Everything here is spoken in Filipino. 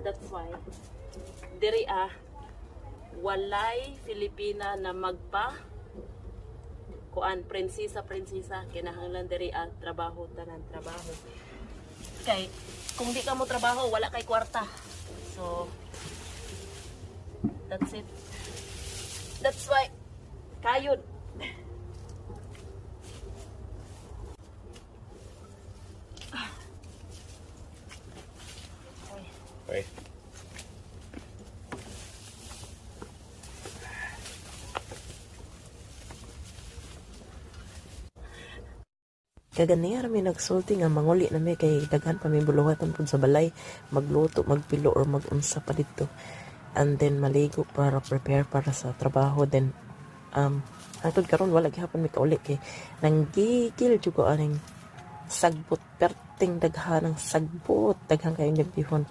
That's why diri walay Filipina na magpa kuan prinsesa kinahanglan diri trabaho tanan trabaho kay kung di ka mo trabaho wala kay kwarta, so that's it, that's why kayod. Okay. Kaganiya rami nagsulti nga manguli na may kay daghan pa may buluhatan pud sa balay, magluto, magpilo or magunsa pa dito. And then maligo para prepare para sa trabaho. Then hangtod karon wala gihapon mi kauli kay nanggigil jud ko aning sagbot perting daghan ng sagbot, daghang kayong nagbihon.